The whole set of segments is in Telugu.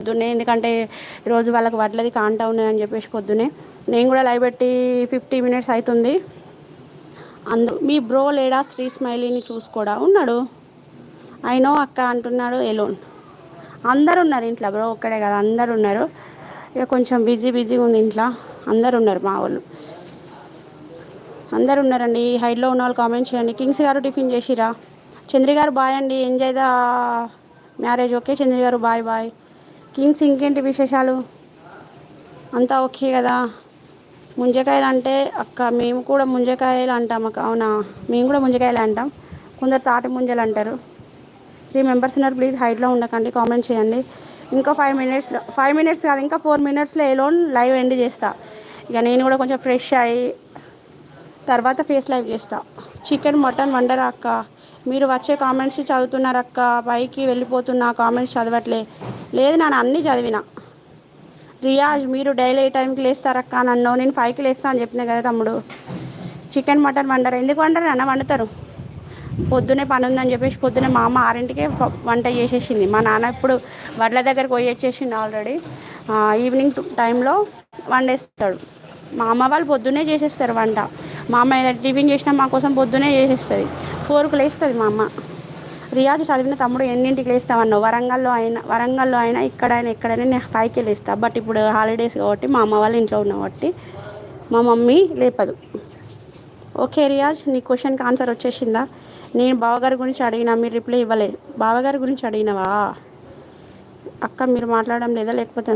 పొద్దున్నే, ఎందుకంటే ఈరోజు వాళ్ళకి వడ్లది కాంటా ఉన్నదని చెప్పేసి పొద్దునే నేను కూడా లైవ్ పెట్టి 50 మినిట్స్ అవుతుంది. మీ బ్రో లేడా శ్రీ స్మైలీని చూసుకోడా? ఉన్నాడు. అయినో అక్క అంటున్నాడు ఎలోన్. అందరు ఉన్నారు ఇంట్లో, బ్రో ఒక్కడే కదా, అందరు ఉన్నారు. ఇక కొంచెం బిజీగా ఉంది ఇంట్లో. అందరు ఉన్నారు, మా వాళ్ళు అందరు ఉన్నారండి. హైడ్లో ఉన్న వాళ్ళు కామెంట్ చేయండి. కింగ్స్ గారు టిఫిన్ చేసిరా? చంద్రి గారు బాయ్ అండి, enjoy the marriage. Okay Chandri గారు, బాయ్ బాయ్. కింగ్స్ ఇంకేంటి విశేషాలు? అంతా ఓకే కదా? ముంజకాయలు అంటే అక్క మేము కూడా ముంజకాయలు అంటాం అక్క. అవునా, మేము కూడా ముంజకాయలు అంటాం, కొందరు తాటి ముంజలు అంటారు. 3 మెంబర్స్ ఉన్నారు, ప్లీజ్ హైట్లో ఉండకండి, కామెంట్ చేయండి. ఇంకా 5 మినిట్స్ కాదు, ఇంకా 4 మినిట్స్లో ఎలోన్ లైవ్ ఎండ్ చేస్తా. ఇక నేను కూడా కొంచెం ఫ్రెష్ అయ్యి తర్వాత ఫేస్ లైవ్ చేస్తా. చికెన్ మటన్ వండరా అక్క? మీరు వచ్చే కామెంట్స్ చదువుతున్నారు అక్క, పైకి వెళ్ళిపోతున్నా, కామెంట్స్ చదవట్లే. లేదు నాన్న, అన్నీ చదివిన. రియాజ్ మీరు డైలీ ఏ టైంకి లేస్తారక్క అని అన్నావు. నేను 5కి లేస్తా అని చెప్పినా కదా తమ్ముడు. చికెన్ మటన్ వండరు? ఎందుకు వండరు అన్న, వండుతారు. పొద్దునే పని ఉందని చెప్పేసి పొద్దునే మా అమ్మ 6ంటికే వంట చేసేసింది. మా నాన్న ఇప్పుడు వడ్ల దగ్గరికి పోయి వచ్చేసిండు ఆల్రెడీ. ఈవినింగ్ టైంలో వండేస్తాడు. మా అమ్మ వాళ్ళు పొద్దున్నే చేసేస్తారు వంట. మా అమ్మ ఏదైనా టిఫిన్ చేసినా మా కోసం పొద్దున్నే చేసేస్తుంది. 4కు లేస్తుంది మా అమ్మ. రియాజ్ చదివిన తమ్ముడు ఎన్నింటికి లేస్తామన్నావు? వరంగల్లో అయినా ఎక్కడైనా నేను 5కే లేస్తా. బట్ ఇప్పుడు హాలిడేస్ కాబట్టి మా అమ్మ వాళ్ళు ఇంట్లో ఉన్న కాబట్టి మా మమ్మీ లేపదు. ఓకే రియాజ్, నీ క్వశ్చన్కి ఆన్సర్ వచ్చేసిందా? నేను బావగారి గురించి అడిగినా, మీరు రిప్లై ఇవ్వలేదు. బావగారి గురించి అడిగినావా అక్క? మీరు మాట్లాడడం లేదా? లేకపోతే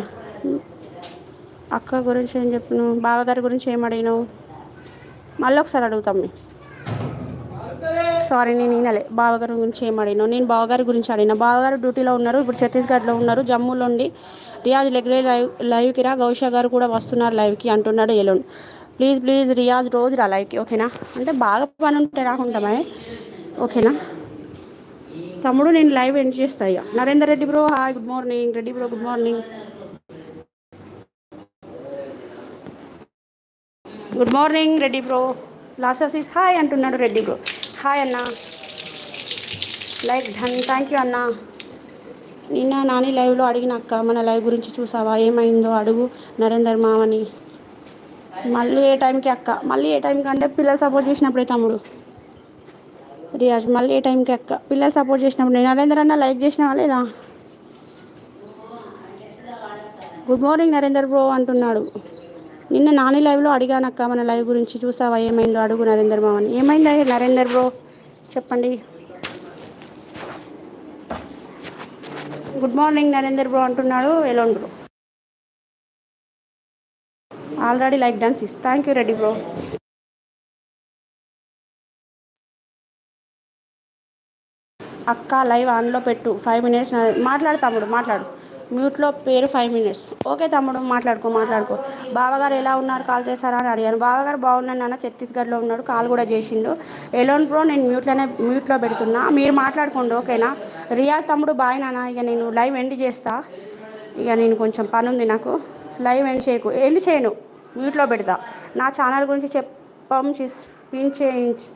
అక్క గురించి ఏం చెప్పినావు? బావగారి గురించి ఏం అడిగినావు? మళ్ళీ ఒకసారి అడుగుతాం మేము. సారీ, నేను వినలే. బావగారి గురించి ఏం అడిగినావు? నేను బావగారి గురించి అడిగినా. బావగారు డ్యూటీలో ఉన్నారు, ఇప్పుడు ఛత్తీస్గఢ్లో ఉన్నారు, జమ్మూలో ఉండి. రియాజ్ లెగ్రే లైవ్కి రా, గౌషా గారు కూడా వస్తున్నారు లైవ్కి అంటున్నాడు ఎలోన్. ప్లీజ్ రియాజ్ రోజు రా లైవ్కి, ఓకేనా? అంటే బాగా పని ఉంటే రాకుంటామే, ఓకేనా తమ్ముడు? నేను లైవ్ ఎండ్ చేస్తా ఇక. Narender Reddy bro hi, good morning. Reddy bro good morning. Good morning Reddy bro. Losses hi అంటున్నాడు రెడ్డి బ్రో. హాయ్ అన్న, లైక్ డన్, థ్యాంక్ యూ అన్న. నిన్న నాని లైవ్లో అడిగినాక మన లైవ్ గురించి చూసావా? ఏమైందో అడుగు నరేందర్ మామని. మళ్ళీ ఏ టైంకి అక్క? మళ్ళీ ఏ టైంకి అంటే పిల్లలు సపోర్ట్ చేసినప్పుడే తమ్ముడు. రియాజ్ మళ్ళీ ఏ టైంకి అక్క? పిల్లలు సపోర్ట్ చేసినప్పుడు. నేను నరేందర్ అన్న లైక్ చేసినావా లేదా? గుడ్ మార్నింగ్ నరేందర్ బ్రో అంటున్నాడు. నిన్న నాని లైవ్లో అడిగానక్క మన లైవ్ గురించి చూసావా? ఏమైందో అడుగు నరేందర్ మామని. ఏమైందా నరేందర్ బ్రో, చెప్పండి. గుడ్ మార్నింగ్ నరేందర్ బ్రో అంటున్నాడు Elon bro. Already like done sis, thank you Reddy bro. అక్క లైవ్ ఆన్లో పెట్టు, 5 మినిట్స్ మాట్లాడు తమ్ముడు, మాట్లాడు. మ్యూట్లో పేరు 5 మినిట్స్. ఓకే తమ్ముడు, మాట్లాడుకో. బావగారు ఎలా ఉన్నారు, కాల్ చేశారా అని అడిగాను. బావగారు బాగున్నాను నాన్న, ఛత్తీస్గఢ్లో ఉన్నాడు, కాల్ కూడా చేసిండు. ఎలోన్ బ్రో నేను మ్యూట్లో పెడుతున్నా, మీరు మాట్లాడుకోండి, ఓకేనా? రియాజ్ తమ్ముడు బాయ్ నాన్న. ఇక నేను లైవ్ ఎండ్ చేస్తా. ఇక నేను కొంచెం పని ఉంది నాకు. లైవ్ ఎండ్ చేయను, మ్యూట్లో పెడతా. నా ఛానల్ గురించి చెప్పం చేయించు.